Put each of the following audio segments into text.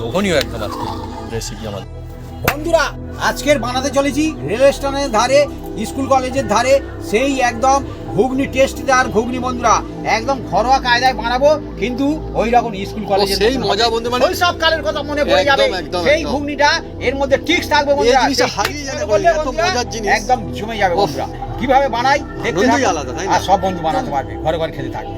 লোভনীয় একদম আজকে রেসিপি আমাদের। বন্ধুরা আজকের বানাতে চলেছি রেল স্টেশনের ধারে, স্কুল কলেজের ধারে সেই একদম ঘুগনি টেস্টদার ঘুগনি। বন্ধুরা একদম ঘরোয়া কায়দায় বানাবো, কিন্তু ওই রকম স্কুল কলেজের সেই মজা বন্ধু, মানে ওই সব কালের কথা মনে পড়ে যাবে। সেই ঘুগনিটা এর মধ্যে টিক্স থাকবে বন্ধুরা, একদম জমে যাবে বন্ধুরা। কিভাবে বানাই দেখতে আলাদা, আর সব বন্ধু বানাতে পারবে, ঘরে ঘরে খেতে থাকবে।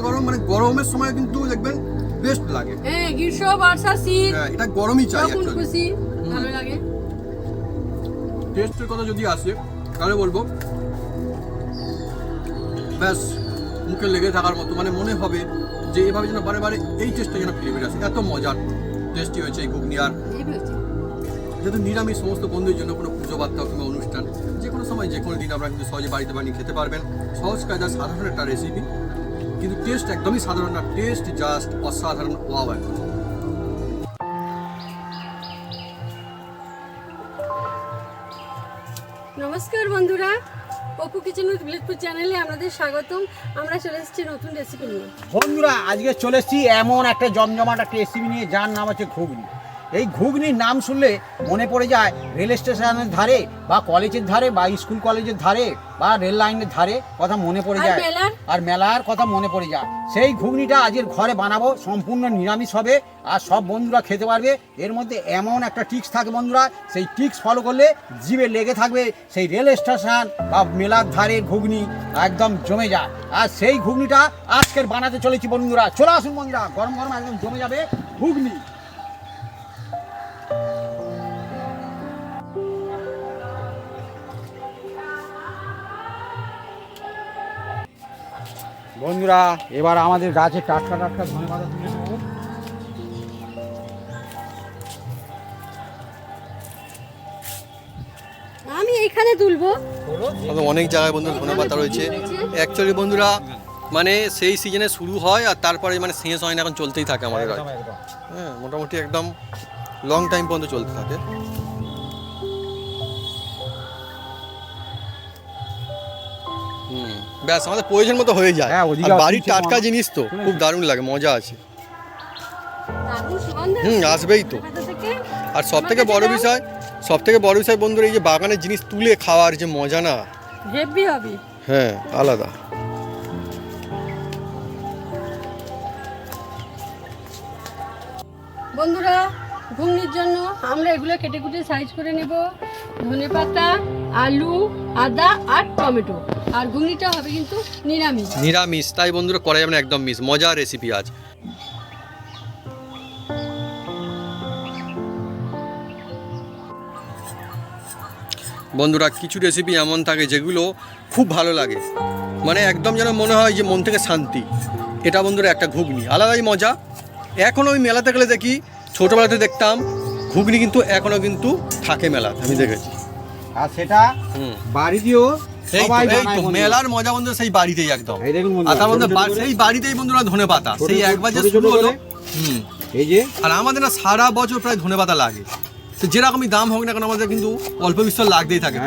গরম, মানে গরমের সময় কিন্তু দেখবেন বেস্ট লাগে। হ্যাঁ, গ্রীষ্ম বর্ষা শীত এটা গরমই চাই যখন খুশি ভালো লাগে। টেস্টের কথা যদি আসে তাহলে বলবো ব্যাস মুখে লেগে থাকার মতো, মানে মনে হবে যে এভাবে যেন বারে বারে এই টেস্টটা যেন ফিরে ফিরে আসে, এত মজার টেস্টি হয়েছে এই ঘুগনি। আর যেহেতু নিরামিষ, সমস্ত বন্ধুদের জন্য কোনো পুজো বার্তা কিংবা অনুষ্ঠান যে কোনো সময় যে কোনো দিন আপনারা কিন্তু সহজে বাড়িতে বানিয়ে খেতে পারবেন। সহজ কায়দা, সাধারণ একটা রেসিপি, কিন্তু টেস্ট একদমই সাধারণ না, টেস্ট জাস্ট অসাধারণ। ওয়াও! নমস্কার বন্ধুরা, অপু কিচেন উইথ ভিলেজপুর চ্যানেলে আপনাদের স্বাগতম। আমরা চলে এসেছি নতুন রেসিপি নিয়ে। বন্ধুরা আজকে চলে এসেছি এমন একটা জমজমাট একটা রেসিপি নিয়ে, যার নাম হচ্ছে ঘুগনি। এই ঘুগনির নাম শুনলে মনে পড়ে যায় রেল স্টেশনের ধারে বা কলেজের ধারে বা স্কুল কলেজের ধারে বা রেল লাইনের ধারে কথা মনে পড়ে যায়, আর মেলার কথা মনে পড়ে যায়। সেই ঘুগনিটা আজকের ঘরে বানাবো, সম্পূর্ণ নিরামিষ হবে আর সব বন্ধুরা খেতে পারবে। এর মধ্যে এমন একটা টিক্স থাকে বন্ধুরা, সেই টিক্স ফলো করলে জিভে লেগে থাকবে সেই রেল স্টেশন বা মেলার ধারে ঘুগনি, একদম জমে যায়। আর সেই ঘুগনিটা আজকের বানাতে চলেছি বন্ধুরা। চলে আসুন বন্ধুরা, গরম গরম একদম জমে যাবে ঘুগনি। বন্ধুরা এবার আমাদের গাছে টাটকা টাটকা ধনেপাতা তুলে নেব। আমি এইখানে তুলবো। অনেক জায়গায় বন্ধু ধনেপাতা রয়েছে। অ্যাকচুয়ালি বন্ধুরা মানে সেই সিজনে শুরু হয় আর তারপরে মানে শেষ হয় না, এখন চলতেই থাকে আমাদের গাছ। হ্যাঁ, মোটামুটি একদম লং টাইম পর্যন্ত চলতে থাকে। ব্যাস আমাদের প্রয়োজন মতো হয়ে যায়। বাড়ির টাটকা জিনিস তো খুব দারুণ লাগে, মজা আছে। আসবেই তো। আর সব থেকে বড় বিষয় বন্ধুরা, এই যে বাগানের জিনিস তুলে খাওয়ার যে মজা না, হেভি হবে। হ্যাঁ, আলাদা। বন্ধুরা ঘুগনির জন্য আমরা এগুলো কেটে কুটে সাইজ করে নেব। ধনেপাতা, আলু, আদা আর টমেটো। আর ঘুগনিটা হবে কিন্তু নিরামিষ। তাই বন্ধুরা করা যাবে না, একদম মিস মজার রেসিপি আজ। বন্ধুরা কিছু রেসিপি এমন থাকে যেগুলো খুব ভালো লাগে, মানে একদম যেন মনে হয় যে মন থেকে শান্তি। এটা বন্ধুরা একটা ঘুগনি, আলাদাই মজা। এখনও ওই মেলাতে গেলে দেখি, ছোটোবেলাতে দেখতাম ঘুগনি কিন্তু এখনও কিন্তু থাকে মেলাতে, আমি দেখেছি। আর সেটা বাড়িতেও মেলার মজা বন্ধুরা সেই বাড়িতেই একদম। আর তার মধ্যে সেই বাড়িতেই বন্ধুরা ধনেপাতা সেই একবার যে শুরু হলো। এই যে আর আমাদের না সারা বছর প্রায় ধনেপাতা লাগে, তো যেরকমই দাম হোক না কেন আমাদের কিন্তু অল্প বিস্তর লাগতেই থাকে।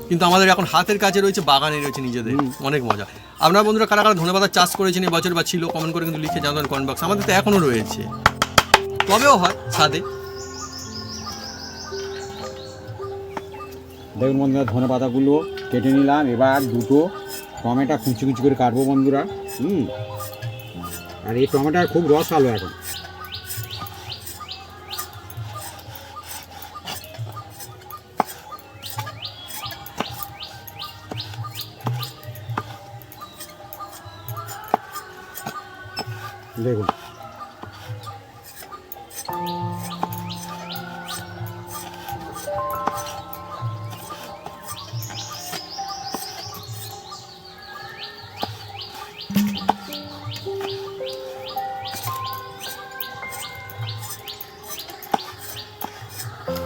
কিন্তু আমাদের এখন হাতের কাছে রয়েছে, বাগানে রয়েছে নিজেদের, অনেক মজা। আপনারা বন্ধুরা কারা কারা ধনেপাতা চাষ করেছেন এবছর বা ছিল, কমেন্ট করে কিন্তু লিখে জানাবেন কমেন্ট বক্স। আমাদের তো এখনও রয়েছে, তবেও হয় ছাদে। দেখুন বন্ধুরা ধনেপাতাগুলো কেটে নিলাম। এবার দুটো টমেটো কুচি কুচি করে কাটবো বন্ধুরা। আর এই টমেটোর খুব রস আলো এখন। দেখুন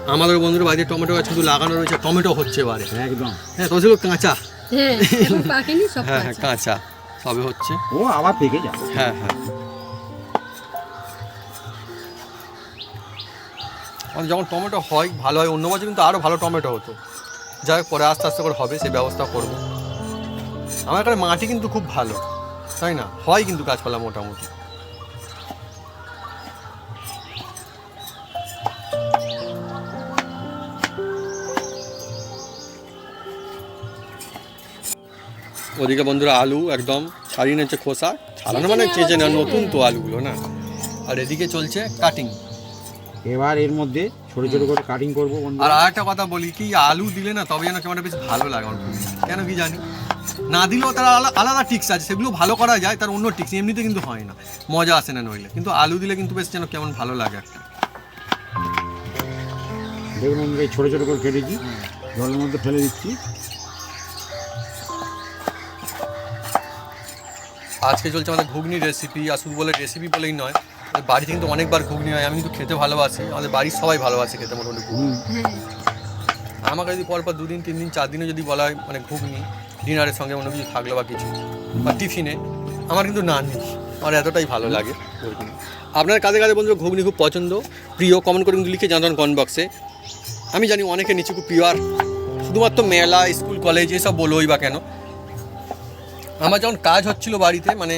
আমাদের বন্ধুরা বাড়িতে টমেটো গাছ শুধু লাগানো রয়েছে, টমেটো হচ্ছে এবারে। একদম। হ্যাঁ, তো সেগুলো কাঁচা। হ্যাঁ, এখন পাকেনি, সব হ্যাঁ হ্যাঁ, কাঁচা। কাঁচা সবে হচ্ছে। ও আবার পেকে যাবে। হ্যাঁ হ্যাঁ, যখন টমেটো হয় ভালো হয়, অন্য বছর কিন্তু আরও ভালো টমেটো হতো। যাই হোক, পরে আস্তে আস্তে করে হবে, সেই ব্যবস্থা করবো। আমার এখানে মাটি কিন্তু খুব ভালো, তাই না? হয় কিন্তু গাছপালা মোটামুটি। ওদিকে বন্ধুরা আলু একদম ছাড়িয়ে নিচ্ছে খোসা, ছাড়ানো মানে চেঁচে না, নতুন তো আলুগুলো না। আর এদিকে চলছে কাটিং। এবার এর মধ্যে ছোট ছোট করে কাটিং করবো বন্ধু। আর আরেকটা কথা বলি, কি আলু দিলে না তবে যেন কেমন বেশ ভালো লাগে আমার খুব। কেন কি জানি, না দিলেও তার আলাদা টিক্স আছে, সেগুলো ভালো করা যায়, তার অন্য টিক্স, এমনিতে কিন্তু হয় না, মজা আসে না নইলে। কিন্তু আলু দিলে কিন্তু বেশ যেন কেমন ভালো লাগে একটা। দেখুন বন্ধুরা, এই ছোট ছোট করে কেটেছি, জলের মধ্যে ফেলে দিচ্ছি। আজকে চলছে আমাদের ঘুগনির রেসিপি। আর শুধু বলে রেসিপি বলেই নয়, আমাদের বাড়িতে কিন্তু অনেকবার ঘুগনি হয়। আমি কিন্তু খেতে ভালোবাসি, আমাদের বাড়ির সবাই ভালোবাসে খেতে মোটামুটি ঘুগনি। আমাকে যদি পরপর 2 দিন 3 দিন 4 দিনও যদি বলা হয় মানে ঘুগনি, ডিনারের সঙ্গে অন্য কিছু থাকলো বা কিছু বা টিফিনে, আমার কিন্তু না নেই, আমার এতটাই ভালো লাগে ঘুগনি। আপনার কাদের কাদের বন্ধু ঘুগনি খুব পছন্দ, প্রিয়, কমেন্ট করে কিন্তু লিখে জানান কমেন্ট বক্সে। আমি জানি অনেকে নিচে খুব প্রিয়, আর শুধুমাত্র মেলা, স্কুল, কলেজ এসব বলোই বা কেন, আমার যখন কাজ হচ্ছিল বাড়িতে, মানে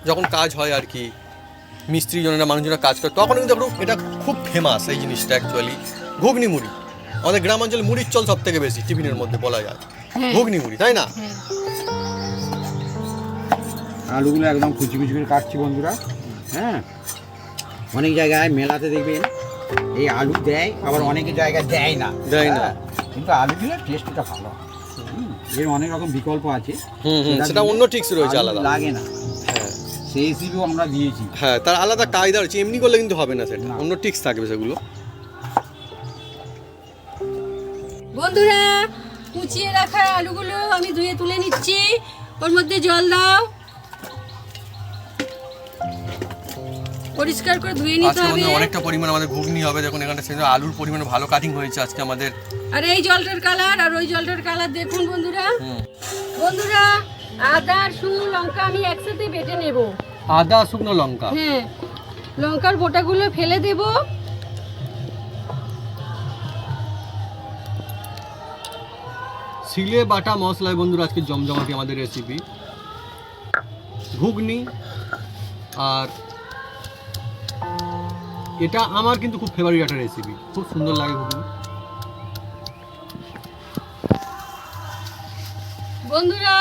যখন কাজ হয় আর কি, মিস্ত্রি জনেরা মানুষজনেরা কাজ করে, তখন কিন্তু এটা খুব ফেমাস এই জিনিসটা অ্যাকচুয়ালি, ঘুগনি মুড়ি। আমাদের গ্রাম অঞ্চলে মুড়ির চল সব থেকে বেশি টিফিনের মধ্যে বলা যায়, ঘুগনি মুড়ি, তাই না? আলুগুলো একদম কুচি কুচি করে কাটছি বন্ধুরা। হ্যাঁ, অনেক জায়গায় মেলাতে দেখবেন এই আলু দেয়, আবার অনেকের জায়গায় দেয় না। হ্যাঁ, কিন্তু আলু দিলে টেস্টটা ভালো। এর অনেক রকম বিকল্প আছে, সেটা অন্য টিক্স রয়েছে, আলাদা লাগে না। হ্যাঁ, সেই হিসেবেও আমরা দিয়েছি। হ্যাঁ, তার আলাদা কায়দা রয়েছে, এমনি করলে কিন্তু হবে না, সেটা অন্য টিক্স থাকবে সেগুলো। বন্ধুরা, কুচিয়ে রাখা আলুগুলো আমি ধুয়ে তুলে নিচ্ছি, ওর মধ্যে জল দাও, পরিষ্কার করে ধুয়ে নিতে আজকে হবে। বন্ধুরা অনেকটা পরিমাণ আমাদের ঘুগনি হবে, দেখুন এখানটা সেজন্য আলুর পরিমাণ ভালো কাটিং হয়েছে আজকে আমাদের। আর এই জলটার কালার আর ওই জলটার কালার দেখুন বন্ধুরা। বন্ধুরা, আদা আর শুকনো লঙ্কা আমি একসাথে বেটে নেব। আদা শুকনো লঙ্কা, হ্যাঁ, লঙ্কার বোটাগুলো ফেলে দেব। সিলে বাটা মশলায় বন্ধুরা আজকে জমজমাটি আমাদের রেসিপি ঘুগনি। আর এটা আমার কিন্তু খুব ফেভারিট একটা রেসিপি, খুব সুন্দর লাগে ঘুগনি। বন্ধুরা,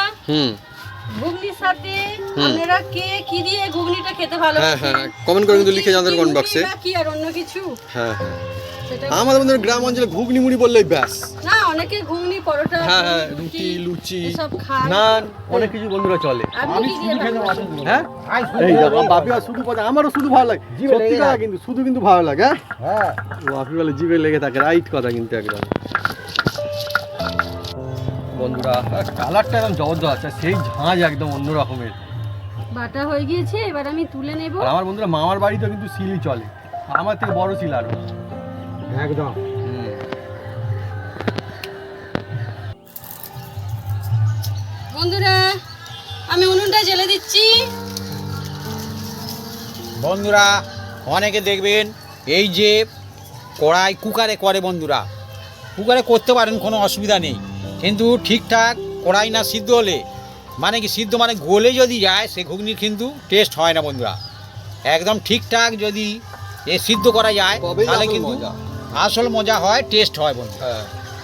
ঘুগনির সাথে আপনারা কে কি দিয়ে ঘুগনিটা খেতে ভালোবাসেন? হ্যাঁ, কমেন্ট করে কিন্তু লিখে জানাতে কমেন্ট বক্সে। কি আর অন্য কিছু? হ্যাঁ, সেটা আমাদের বন্ধুরা গ্রাম অঞ্চলে ঘুগনি মুড়ি বললেই ব্যাস। না, অনেকে ঘুগনি, পরোটা, হ্যাঁ, রুটি, লুচি, এসব খায়। নান, অনেক কিছু বন্ধুরা চলে। আপনি কি দিয়ে ভালোবাসেন? হ্যাঁ, এই দেখো বাপি আর শুধু কথা, আমারও শুধু ভালো লাগে, সত্যি কথা কিন্তু, শুধু কিন্তু ভালো লাগে। হ্যাঁ, বাপি বলে জিভে লেগে থাকে, রাইট কথা কিন্তু একদম। বন্ধুরা কালারটা একদম জবরদস্ত, সেই ঝাঁঝ একদম অন্য রকমের। বাটা হয়ে গিয়েছে, এবার আমি তুলে নেব। আর আমার বন্ধুরা মামার বাড়িতেও কিন্তু সিলই চলে, আমার থেকে বড় সিল আরো। একদম। বন্ধুরা, আমি উনুনটা জ্বেলে দিচ্ছি। বন্ধুরা, অনেকে দেখবেন এই যে কড়াই কুকারে করে, বন্ধুরা কুকারে করতে পারেন, কোনো অসুবিধা নেই। কিন্তু ঠিকঠাক কড়াই না সিদ্ধ হলে, মানে কি সিদ্ধ মানে গলে যদি যায়, সে ঘুগনির কিন্তু টেস্ট হয় না বন্ধুরা। একদম ঠিকঠাক যদি সিদ্ধ করা যায়, তাহলে কিন্তু আসল মজা হয়, টেস্ট হয় বন্ধুরা।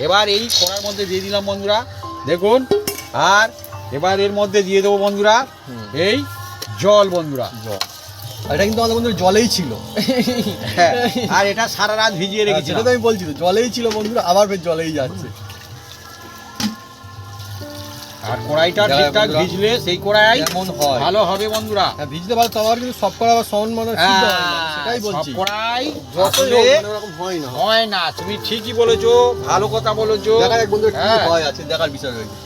এবার এই কড়ার মধ্যে দিয়ে দিলাম বন্ধুরা, দেখুন। আর এবার এর মধ্যে দিয়ে দেবো বন্ধুরা এই জল, বন্ধুরা জল। এটা কিন্তু আমাদের বন্ধুরা জলেই ছিল। হ্যাঁ, আর এটা সারা রাত ভিজিয়ে রেখেছি। সেটা তো আমি বলছি, তো জলেই ছিল বন্ধুরা, আবার ফের জলেই যাচ্ছে। আর কড়াইটা ঠিকঠাক ভিজলে সেই কড়াই এমন হয় ভালো হবে বন্ধুরা। হ্যাঁ, ভিজতে ভালো, তবে কিন্তু সব কড়াই আবার সমান মানে সিদ্ধ হয় না, সেটাই বলছি। সব কড়াই যতই আসলে হোক, মানে ওরকম হয় না। হয় না, তুমি ঠিকই বলেছো, ভালো কথা বলেছো। দেখার এক বন্ধুরা কি হ্যাঁ। হয় আছে, দেখার বিষয় রয়েছে।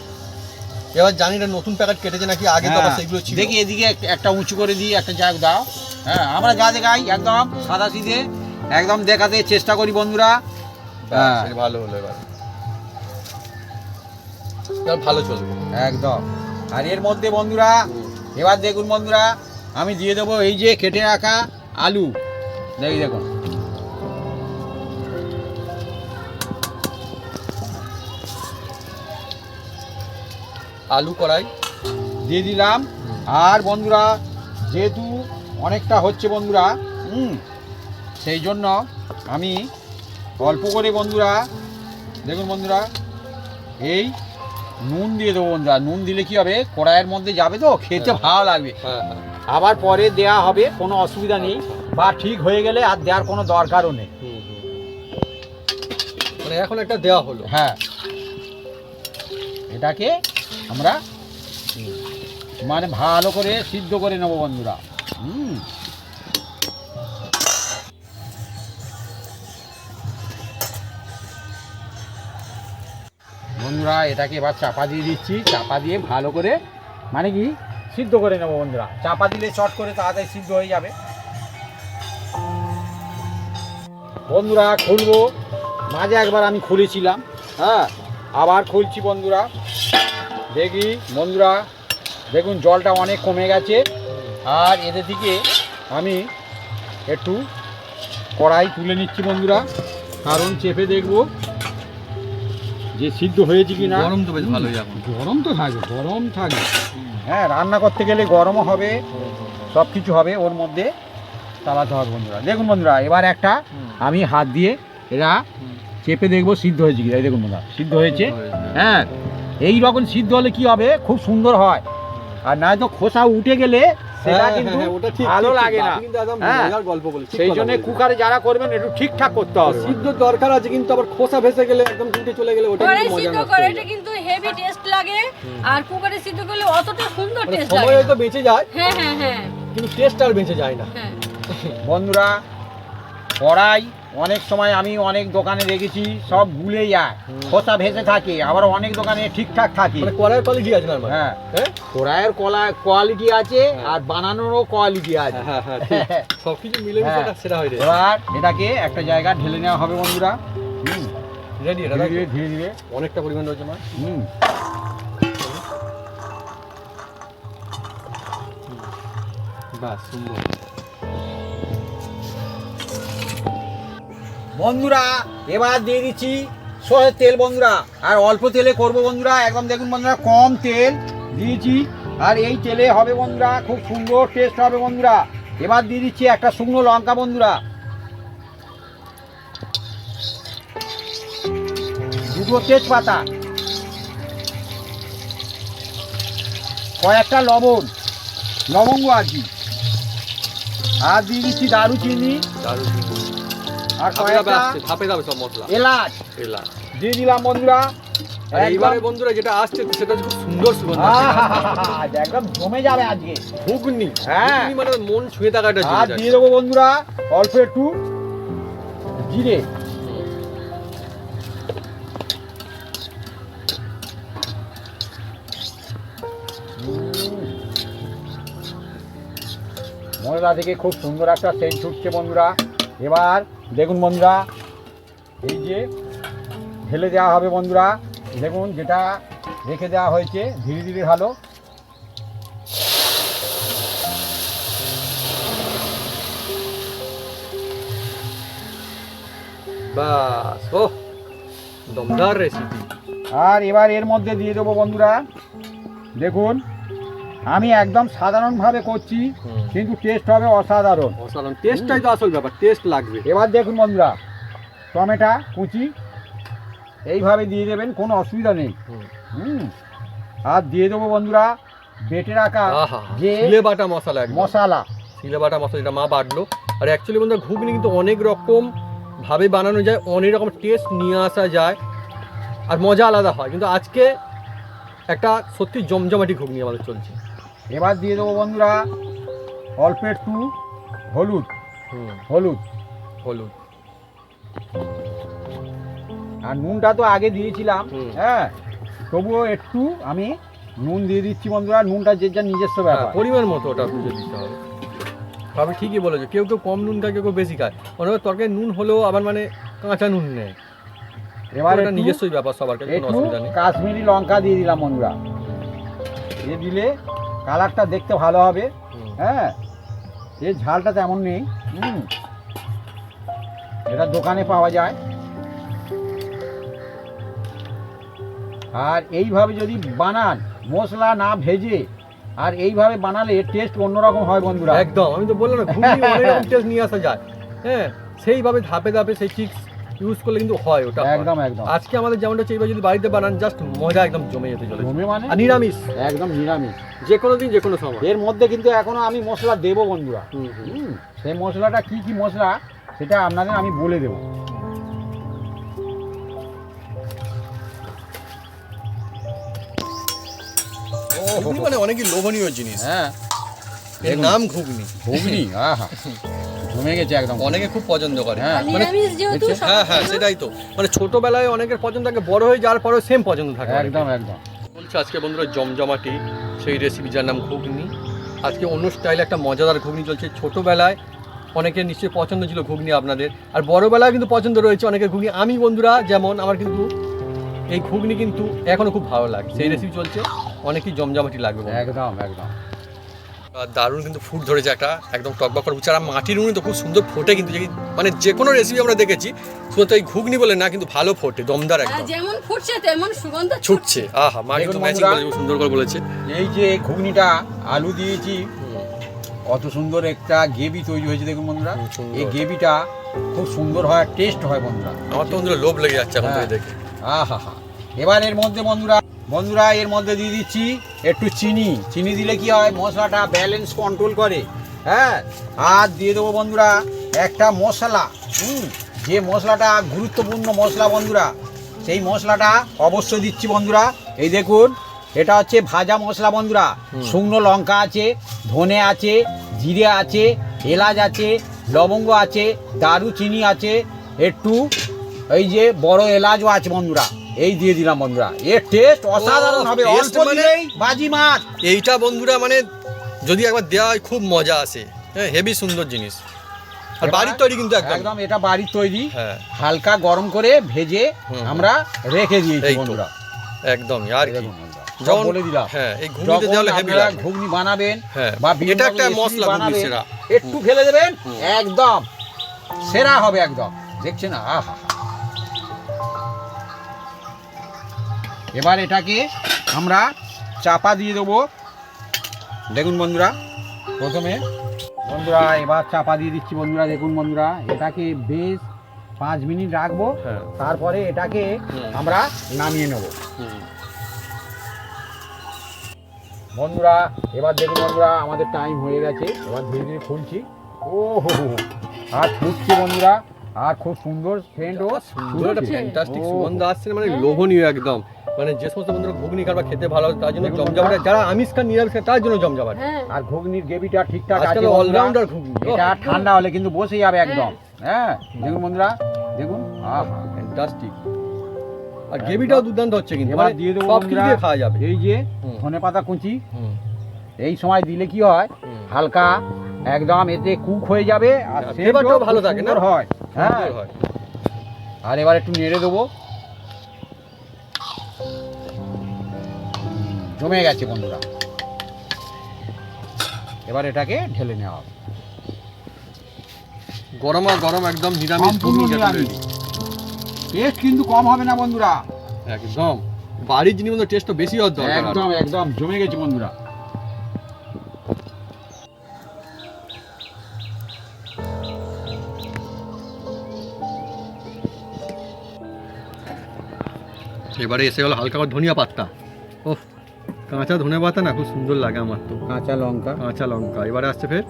এবার জানি না নতুন প্যাকেট কেটেছে নাকি, আগে তো আবার সেগুলো ছিল। দেখি এদিকে একটা উঁচু করে দিই, একটা জায়গা দাও। হ্যাঁ, আমরা যা দেখাই একদম সাদা সিধে একদম দেখাতে চেষ্টা করি বন্ধুরা। হ্যাঁ। ব্যাস, ভালো হলো এবার ভালো চলবে একদম। আর এর মধ্যে বন্ধুরা এবার দেখুন বন্ধুরা, আমি দিয়ে দেবো এই যে কেটে রাখা আলু। দেখুন আলু কড়াই দিয়ে দিলাম। আর বন্ধুরা যেহেতু অনেকটা হচ্ছে বন্ধুরা, সেই জন্য আমি অল্প করে বন্ধুরা, দেখুন বন্ধুরা, এই নুন দিয়ে দেবো বন্ধুরা। নুন দিলে কি হবে, কড়াইয়ের মধ্যে যাবে তো খেতে ভালো লাগবে। হ্যাঁ হ্যাঁ আবার পরে দেয়া হবে, কোনো অসুবিধা নেই, বা ঠিক হয়ে গেলে আর দেওয়ার কোনো দরকারও নেই। মানে এখন একটা দেওয়া হলো। হ্যাঁ, এটাকে আমরা মানে ভালো করে সিদ্ধ করে নেবো বন্ধুরা। বন্ধুরা এটাকে এবার চাপা দিয়ে দিচ্ছি। চাপা দিয়ে ভালো করে মানে কি সিদ্ধ করে নেবো বন্ধুরা। চাপা দিলে চট করে তাড়াতাড়ি সিদ্ধ হয়ে যাবে। বন্ধুরা খুলবো, মাঝে একবার আমি খুলেছিলাম, হ্যাঁ আবার খুলছি বন্ধুরা। দেখি বন্ধুরা, দেখুন জলটা অনেক কমে গেছে। আর এদের দিকে আমি একটু কড়াই তুলে নিচ্ছি বন্ধুরা, কারণ চেপে দেখবো যে সিদ্ধ হয়েছে কি না। গরম তো বেশ ভালোই এখন। গরম তো থাকবে, গরম থাকবে। হ্যাঁ, রান্না করতে গেলে গরমও হবে, সব কিছু হবে, ওর মধ্যে চালাতে হবে বন্ধুরা। দেখুন বন্ধুরা এবার একটা আমি হাত দিয়ে এরা চেপে দেখবো সিদ্ধ হয়েছে কি। দেখুন বন্ধুরা সিদ্ধ হয়েছে। হ্যাঁ, এই রকম সিদ্ধ হলে কি হবে, খুব সুন্দর হয়। আর নয়তো খোসা উঠে গেলে সেটা কিন্তু ভালো লাগে না। হ্যাঁ, সেই জন্য কুকারে যারা করবেন একটু ঠিকঠাক করতে হবে। সিদ্ধ দরকার আছে, কিন্তু আবার খোসা ভেসে গেলে একদম টুটে চলে গেলে ওটা কড়াই কিন্তু মজা সিদ্ধ নষ্ট করে হয়ে এটা যায়। কিন্তু হেভি টেস্ট লাগে, আর কুকারে সিদ্ধ করলে অতটা সুন্দর মানে টেস্ট সময় লাগে হয়তো না। বেঁচে যায়, হ্যাঁ হ্যাঁ হ্যাঁ কিন্তু টেস্ট আর বেঁচে যায় না। হ্যাঁ। বন্ধুরা কড়াই অনেক সময় আমি অনেক দোকানে দেখেছি সব গুলে যায়, খোসা ভেসে থাকে, আবার অনেক দোকানে ঠিকঠাক থাকে। মানে কড়াইয়ের কোয়ালিটি আছে না মানে। হ্যাঁ, হ্যাঁ কড়াইয়ের কোয়ালিটি আছে আর বানানোরও কোয়ালিটি আছে। হ্যাঁ হ্যাঁ ঠিক। সবকিছু মিলে মিশে হ্যাঁ। সেটা হয় রে। এবার এটাকে একটা জায়গা ঢেলে নেওয়া হবে বন্ধুরা। রেডি এটা ধীরে ধীরে ধীরে ধীরে। অনেকটা পরিমাণ রয়েছে মা। বাস সুন্দর। বন্ধুরা এবার দিয়ে দিচ্ছি সরষের তেল বন্ধুরা। আর অল্প তেলে করবো বন্ধুরা, একদম দেখুন বন্ধুরা কম তেল দিয়েছি। আর এই তেলে হবে বন্ধুরা, খুব সুন্দর টেস্ট হবে বন্ধুরা। এবার দিয়ে দিচ্ছি একটা শুকনো লঙ্কা বন্ধুরা, দুটো তেজপাতা, কয়েকটা লবঙ্গ আর কি, আর দিয়ে দিচ্ছি দারুচিনি আর কয়েকটা ধাপে ধাপে সব মশলা এলাচ এলাচ দিয়ে দিলাম বন্ধুরা। আর এইবারে বন্ধুরা যেটা আসছে সেটা খুব সুন্দর সুগন্ধ আসছে। একদম জমে যাবে আজকে ঘুগনি। হ্যাঁ। ঘুগনি মানে মন ছুঁয়ে থাকা একটা আর জিনিস দিয়ে আছে। দেবো বন্ধুরা অল্প একটু জিরে। মশলা থেকে খুব সুন্দর একটা সেন্ট ছুটছে বন্ধুরা। এবার দেখুন বন্ধুরা, এই যে ঢেলে দেওয়া হবে বন্ধুরা। দেখুন যেটা রেখে দেওয়া হয়েছে ধীরে ধীরে ভালো। বাস ও দমদার রেসিপি। আর এবার এর মধ্যে দিয়ে দেবো বন্ধুরা, দেখুন আমি একদম সাধারণভাবে করছি, কিন্তু টেস্ট হবে অসাধারণ। অসাধারণ টেস্টটাই তো আসল ব্যাপার, টেস্ট লাগবে। এবার দেখুন বন্ধুরা টমেটো কুচি এইভাবে দিয়ে দেবেন, কোনো অসুবিধা নেই। আর দিয়ে দেবো বন্ধুরা বেটে রাখা যে সিলে বাটা মশলা, মশলা, সিলে বাটা মশলা যেটা মা বাটলো। আর অ্যাকচুয়ালি বন্ধুরা ঘুগনি কিন্তু অনেক রকম ভাবে বানানো যায়, অনেক রকম টেস্ট নিয়ে আসা যায়, আর মজা আলাদা হয়। কিন্তু আজকে একটা সত্যি জমজমাটি ঘুগনি আমাদের চলছে। এবার দিয়ে দেবো বন্ধুরা অল্প একটু হলুদ হলুদ হলুদ আর নুনটা তো আগে দিয়েছিলাম। হ্যাঁ, তবুও একটু আমি নুন দিয়ে দিচ্ছি বন্ধুরা। নুনটা যে যার নিজস্ব ব্যাপার, পরিমাণ মতো ওটা বুঝে দিতে হবে। তবে ঠিকই বলেছো, কেউ কেউ কম নুন খায়, কেউ কেউ বেশি খায়। অনেক তরকারি নুন হলেও আবার মানে কাঁচা নুন নেয়, এবার এটা একটু- নিজস্বই ব্যাপার সবার কাছে, কোনো একটু অসুবিধা নেই। কাশ্মীরি লঙ্কা দিয়ে দিলাম বন্ধুরা, দিয়ে দিলে কালারটা দেখতে ভালো হবে। হুম। হ্যাঁ, এর ঝালটা তেমন নেই। এটা দোকানে পাওয়া যায়। আর এইভাবে যদি বানান, মশলা না ভেজে, আর এইভাবে বানালে টেস্ট অন্যরকম হয় বন্ধুরা। একদম, আমি তো বললাম না, ঘুগনি অনেক রকম টেস্ট নিয়ে আসা যায়। হ্যাঁ, সেইভাবে ধাপে ধাপে সেই ট্রিক্স ইউজ করলে কিন্তু হয় ওটা হয়। একদম একদম আজকে আমাদের যেমনটা হচ্ছে, এইবার যদি বাড়িতে বানান জাস্ট মজা একদম জমে যেতে চলে। জমে মানে আর নিরামিষ, একদম নিরামিষ। যে কোনো দিন যে কোনো সময়। এর মধ্যে কিন্তু এখনো আমি মশলা দেবো বন্ধুরা। হুম, হুম। সেই মশলাটা কি কি মশলা সেটা আপনাদের আমি বলে দেবো। ঘুগনি মানে অনেকই লোভনীয় জিনিস। হ্যাঁ, এর নাম ঘুগনি। ঘুগনি আহা জমে গেছে একদম। অনেকে খুব পছন্দ করে। হ্যাঁ, আর নিরামিষ যেহেতু দেখছেন? হ্যাঁ হ্যাঁ, সেটাই তো, মানে ছোটবেলায় অনেকের পছন্দ থাকে, বড় হয়ে যাওয়ার পরেও সেম পছন্দ থাকে। একদম একদম বলছে আজকে বন্ধুরা জমজমাটি সেই রেসিপি যার নাম ঘুগনি। আজকে অন্য স্টাইলে একটা মজাদার ঘুগনি চলছে। ছোটোবেলায় অনেকের নিশ্চয়ই পছন্দ ছিল ঘুগনি আপনাদের, আর বড়োবেলায় কিন্তু পছন্দ রয়েছে অনেকের ঘুগনি। আমি বন্ধুরা যেমন, আমার কিন্তু এই ঘুগনি কিন্তু এখনও খুব ভালো লাগে। সেই রেসিপি চলছে, অনেকই জমজমাটি লাগবে বন্ধুরা। একদম একদম আর দারুণ কিন্তু ফুট ধরেছে একটা, একদম টকবক করে উঠছে। আর মাটির উনুনে তো খুব সুন্দর ফোটে কিন্তু, মানে যে কোনো রেসিপি আমরা দেখেছি শুধু এই ঘুগনি বলে না, কিন্তু ভালো ফোটে, দমদার একদম যেমন ফুটছে তেমন সুগন্ধ ছুটছে। আহা, মা কিন্তু দেখুন ম্যাচিং বন্ধুরা, করে সুন্দর করে বলেছে। এই যে ঘুগনিটা আলু দিয়েছি, কত সুন্দর একটা গ্রেভি তৈরি হয়েছে দেখুন বন্ধুরা। সুন্দর। এই গ্রেভিটা খুব সুন্দর হয়, টেস্ট হয় বন্ধুরা। আমার তো বন্ধুরা লোভ লেগে যাচ্ছে এখন হ্যাঁ। থেকে দেখে। আহা হা, এবার এর মধ্যে বন্ধুরা এর মধ্যে দিয়ে দিচ্ছি একটু চিনি। চিনি দিলে কি হয়, মশলাটা ব্যালেন্স কন্ট্রোল করে। হ্যাঁ, আর দিয়ে দেবো বন্ধুরা একটা মশলা, যে মশলাটা গুরুত্বপূর্ণ মশলা বন্ধুরা, সেই মশলাটা অবশ্যই দিচ্ছি বন্ধুরা। এই দেখুন, এটা হচ্ছে ভাজা মশলা বন্ধুরা। শুকনো লঙ্কা আছে, ধনে আছে, জিরে আছে, এলাচ আছে, লবঙ্গ আছে, দারুচিনি আছে, একটু এই যে বড় এলাচও আছে বন্ধুরা। এই দিয়ে দিলাম বন্ধুরা, এর টেস্ট অসাধারণ হবে। taste অল্প মানে- দিলেই বাজি মাছ। এইটা বন্ধুরা মানে যদি একবার দেওয়া হয় খুব মজা আসে। হ্যাঁ, হেভি সুন্দর জিনিস। আর এবার বাড়ির তৈরি কিন্তু একদম। একদম এটা বাড়ির তৈরি, হ্যাঁ, হালকা গরম করে ভেজে আমরা রেখে দিয়েছি এই তো। বন্ধুরা। একদম আর কি। দেখুন বন্ধুরা, সব যখন বলে দিলাম। হ্যাঁ, এই ঘুগনিতে যখন দেওয়া হেভি আপনারা লাগে। ঘুগনি বানাবেন হ্যাঁ, বা বিভিন্ন এটা একটা recipe মশলা ঘুগনি বানাবেন, সেরা। একটু ফেলে দেবেন, একদম সেরা হবে একদম। দেখছেন, আহা। এবার এটাকে আমরা চাপা দিয়ে দেবো। দেখুন বন্ধুরা, প্রথমে বন্ধুরা এবার চাপা দিয়ে দিচ্ছি বন্ধুরা। দেখুন বন্ধুরা, এটাকে বেশ 5 মিনিট রাখবো, হ্যাঁ। তারপরে এটাকে আমরা নামিয়ে নেব বন্ধুরা। এবার দেখুন বন্ধুরা, আমাদের টাইম হয়ে গেছে। এবার ধীরে ধীরে খুলছি। ও হো হো, আর ফুটছে বন্ধুরা, আর খুব সুন্দর সেন্ট ও সুন্দর একটা ফ্যান্টাস্টিক ও। সুগন্ধ আসছে, মানে লোভনীয় একদম। মানে যে সমস্ত বন্ধুরা ঘুগনি খাবার খেতে ভালো লাগে তার জন্য দেখুন জমজমাট, যারা আমিষ খান নিরামিষ খান তার জন্য জমজমাট। হ্যাঁ আর ঘুগনির গ্রেভিটা ঠিকঠাক আছে আজকাল বন্ধুরা। অলরাউন্ডার ঘুগনি। এটা ঠান্ডা হলে কিন্তু বসে যাবে একদম। হ্যাঁ, দেখুন বন্ধুরা, দেখুন, আহা। ফ্যান্টাস্টিক। আর গ্রেভিটাও দুর্দান্ত হচ্ছে কিন্তু, এবার মানে দিয়ে দেবো সব কিছু বন্ধুরা, দিয়ে খাওয়া যাবে। এই যে হুম। ধনেপাতা কুচি, হুম, এই সময় দিলে কি হয়, হুম। হালকা একদম এতে কুক হয়ে যাবে আর আর সেন্টও flavorটাও ভালো খুব থাকে না? সুন্দর হয়। হ্যাঁ, সুন্দর হয়। আর এবার একটু নেড়ে দেবো। জমে গেছে বন্ধুরা, এবার এটাকে ঢেলে নেওয়া হবে। গরম আর গরম একদম নিরামিষ সম্পূর্ণ ঘুগনি নিরামিষ। টেস্ট কিন্তু কম হবে না বন্ধুরা, একদম বাড়ির জিনিস মধ্যে টেস্ট তো বেশি হওয়ার দরকার। আর। একদম একদম জমে গেছে বন্ধুরা। এবারে এসে গেল হালকা করে ধনিয়া পাতা। ওহ, কাঁচা ধনে পাতা না খুব সুন্দর লাগে আমার তো। কাঁচা লঙ্কা, কাঁচা লঙ্কা এবারে আসছে ফের।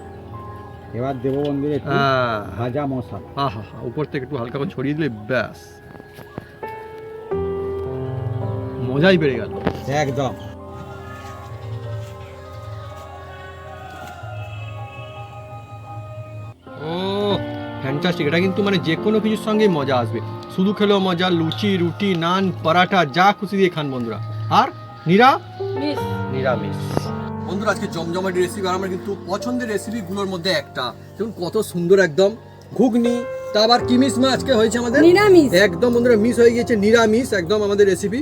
এবার দেবো বন্ধুরা একটু ভাজা মশলা। আহা হা, উপর থেকে একটু হালকা করে ছড়িয়ে দিলে ব্যাস মজাই বেড়ে গেল একদম। ও ফ্যান্টাস্টিক। এটা কিন্তু মানে যে কোনো কিছুর সঙ্গে মজা আসবে, শুধু খেলেও মজা, লুচি রুটি নান পরাঠা যা খুশি দিয়ে খান বন্ধুরা। আর নিরামিষ বন্ধুরা, আজকে জমজমাটি রেসিপি, আর আমার কিন্তু পছন্দের রেসিপিগুলোর মধ্যে একটা। দেখুন কত সুন্দর একদম ঘুগনি, তা আবার কি মিস মা আজকে হয়েছে আমাদের নিরামিষ। একদম বন্ধুরা মিস হয়ে গিয়েছে, নিরামিষ একদম আমাদের রেসিপি।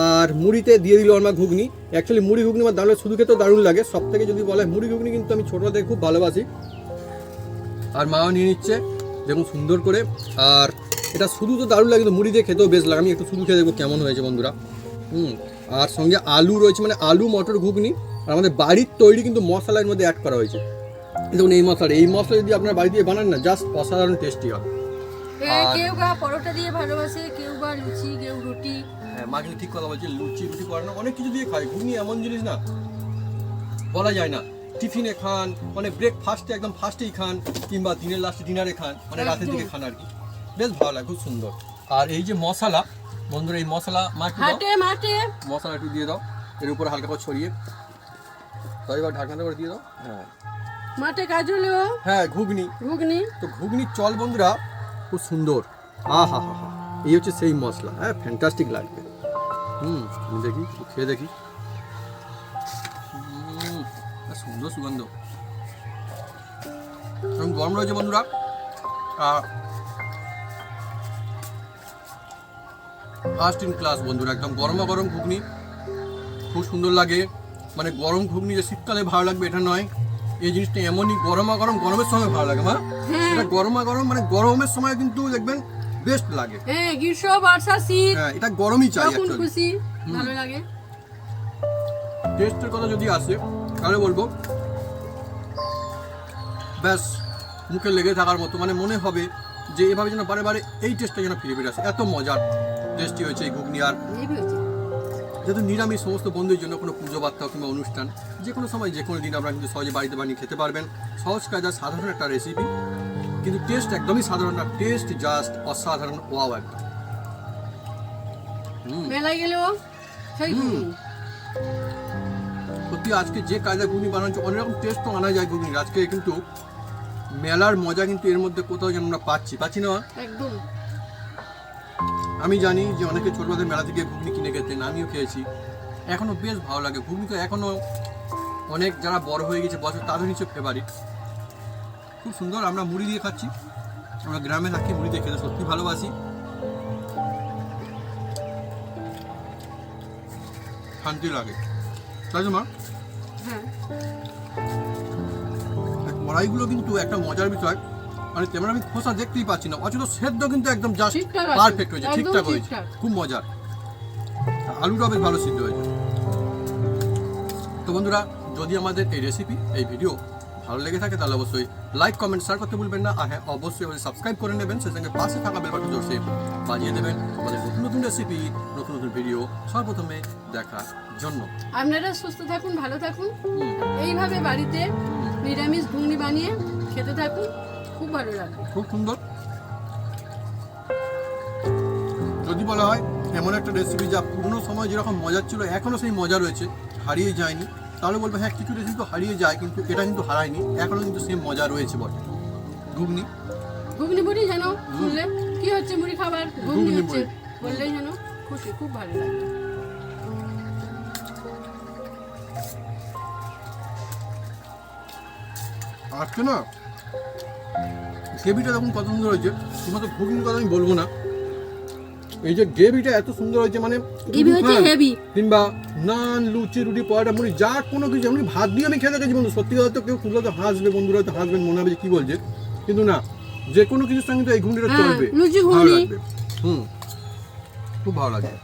আর মুড়িতে দিয়ে দিল আমার ঘুগনি। অ্যাকচুয়ালি মুড়ি ঘুগনি আমার দারুণ, শুধু খেতেও দারুণ লাগে। সব থেকে যদি বলে মুড়ি ঘুগনি কিন্তু আমি ছোটবেলা থেকে খুব ভালোবাসি। আর মাও নিয়ে নিচ্ছে দেখুন সুন্দর করে। আর এটা শুধু তো দারুণ লাগে, কিন্তু মুড়ি দিয়ে খেতেও বেশ লাগে। আমি একটু শুধু খেয়ে দেখবো কেমন হয়েছে বন্ধুরা। আর সঙ্গে আলু রয়েছে, মানে আলু মটর ঘুগনি। আর আমাদের বাড়ির তৈরি কিন্তু মশলার মধ্যে অ্যাড করা হয়েছে। দেখুন এই মশলা যদি আপনার বাড়ি দিয়ে বানান না, জাস্ট অসাধারণ টেস্টি হবে। কেউ বা পরোটা দিয়ে ভালোবাসে, কেউ বা লুচি, কেউ রুটি। হ্যাঁ, মা কিন্তু ঠিক কথা বলছে, লুচি রুটি করে না, অনেক কিছু দিয়ে খায়। ঘুগনি এমন জিনিস না বলা যায় না, টিফিনে খান, মানে ব্রেকফাস্টে একদম ফার্স্টেই খান, কিংবা দিনের লাস্টে ডিনারে খান, মানে রাতের দিকে খান আর কি। বেশ ভালো লাগে, খুব সুন্দর। আর এই যে মশলা বন্ধুরা, এই মশলা মা একটু দাও, মশলা একটু দিয়ে দাও এর উপরে হালকা করে ছড়িয়ে, তাই এবার ঢাকনাটা করে দিয়ে দাও। হ্যাঁ মাঠে কাজ হলো। হ্যাঁ, ঘুগনি তো ঘুগনির চল বন্ধুরা, খুব সুন্দর। হা, এই হচ্ছে সেই মশলা। হ্যাঁ, ফ্যান্টাস্টিক লাগবে। আমি দেখি, খেয়ে দেখি। সুন্দর সুগন্ধ, এবং গরম রয়েছে বন্ধুরা। ফার্স্ট ইন ক্লাস বন্ধুরা, একদম গরমা গরম ঘুগনি, খুব সুন্দর লাগে। মানে গরম ঘুগনি যে শীতকালে ভালো লাগবে এটা নয়, এই জিনিসটা এমনই গরমা গরম, গরমের সময় ভালো লাগে। মা এটা গরমা গরম, মানে গরমের সময় কিন্তু দেখবেন বেস্ট লাগে। হ্যাঁ, গ্রীষ্ম বর্ষা শীত, হ্যাঁ, এটা গরমই চাই যখন খুশি ভালো লাগে। টেস্টের কথা যদি আসে তাহলে বলবো ব্যাস মুখে লেগে থাকার মতো, মানে মনে হবে যে এভাবে যেন বারে বারে এই টেস্টটা যেন ফিরে ফিরে আসে। এত মজার টেস্টি হয়েছে এই ঘুগনি। আর যেহেতু নিরামিষ, সমস্ত বন্ধুদের জন্য কোনো পুজো বার্তা কিংবা অনুষ্ঠান যে কোনো সময় যে কোনো দিন আপনারা কিন্তু সহজে বাড়িতে বানিয়ে খেতে পারবেন। সহজ কাজ আর সাধারণ একটা রেসিপি, কিন্তু টেস্ট একদমই সাধারণ না, টেস্ট জাস্ট অসাধারণ। ওয়াও, একদম মেলায় গেলেও সেই ঘুগনি। সত্যি আজকে যে কায়দা ঘুগনি বানাচ্ছে, অনেক রকম টেস্ট তো আনা যায় ঘুগনির। আজকে কিন্তু মেলার মজা কিন্তু এর মধ্যে কোথাও যেন আমরা পাচ্ছি না একদম। আমি জানি যে অনেকে ছোটবেলায় মেলা থেকে ঘুগনি কিনে খেতেন, আমিও খেয়েছি, এখনো বেশ ভালো লাগে ঘুগনি। তো এখনো অনেক যারা বড় হয়ে গেছে বছর, তাদের নিচে ফেভারিট। খুব সুন্দর। আমরা মুড়ি দিয়ে খাচ্ছি, আমরা গ্রামে থাকি, মুড়ি দিয়ে খেতে সত্যি ভালোবাসি। শান্তি লাগে, তাই তো মা? হ্যাঁ, কড়াইগুলো কিন্তু একটা মজার বিষয়, মানে তেমন আমি খোসা দেখতেই পাচ্ছি না, অথচ সেদ্ধ কিন্তু একদম জাস্ট ঠিকঠাক আছে, পারফেক্ট হয়েছে, একদম ঠিকঠাক হয়েছে, ঠিকঠাক। খুব মজার। আলুটাও বেশ ভালো সিদ্ধ হয়েছে। তো বন্ধুরা, যদি আমাদের এই রেসিপি, এই ভিডিও ভালো লেগে থাকে তাহলে অবশ্যই লাইক, কমেন্ট, শেয়ার করতে ভুলবেন না। আর হ্যাঁ, অবশ্যই আমাদের সাবস্ক্রাইব করে নেবেন, সেই সঙ্গে পাশে থাকা বেল বাটন জোরসে বাজিয়ে দেবেন আমাদের নতুন নতুন রেসিপি, নতুন নতুন ভিডিও সর্বপ্রথমে দেখার জন্য। আপনারা সুস্থ থাকুন, ভালো থাকুন, এইভাবে বাড়িতে নিরামিষ ঘুগনি বানিয়ে খেতে থাকুন, খুব ভালো লাগবে। খুব সুন্দর। যদি বলা হয় এমন একটা রেসিপি যা পুরনো সময় যেরকম মজা ছিল এখনও সেই মজা রয়েছে, হারিয়ে যায়নি, তাহলে বলবো হ্যাঁ, কিছু রেসিপি তো হারিয়ে যায়, কিন্তু এটা কিন্তু হারায়নি, এখনও কিন্তু সেম মজা রয়েছে বটে। ঘুগনি মুড়ি যেন শুনলে কি হচ্ছে, মুড়ি খাবার ঘুগনি ঘুগনি হচ্ছে মুড়ি। বললেই যেন খুশি, খুব ভালো লাগবে। আজকে না গ্রেভিটা দেখুন কত সুন্দর হয়েছে। তোমাকে ঘুগনির কথা আমি বলবো না, এই যে গ্রেভিটা এত সুন্দর হয়েছে, মানে হেভি কিংবা নান, লুচি, রুটি, পরোটা, মুড়ি, যা কোনো কিছু, এমনি ভাত দিয়ে আমি খেয়ে দেখেছি বন্ধু। সত্যি কথা তো কেউ শুনলে তো হাসবে, বন্ধুরা হয়তো হাসবেন, মনে হবে যে কি বলছে, কিন্তু না, যে কোনো কিছুর সঙ্গে তো এই ঘুগনিটা চলবে, লুচি ভালো ঘুগনি লাগবে। খুব ভালো লাগবে।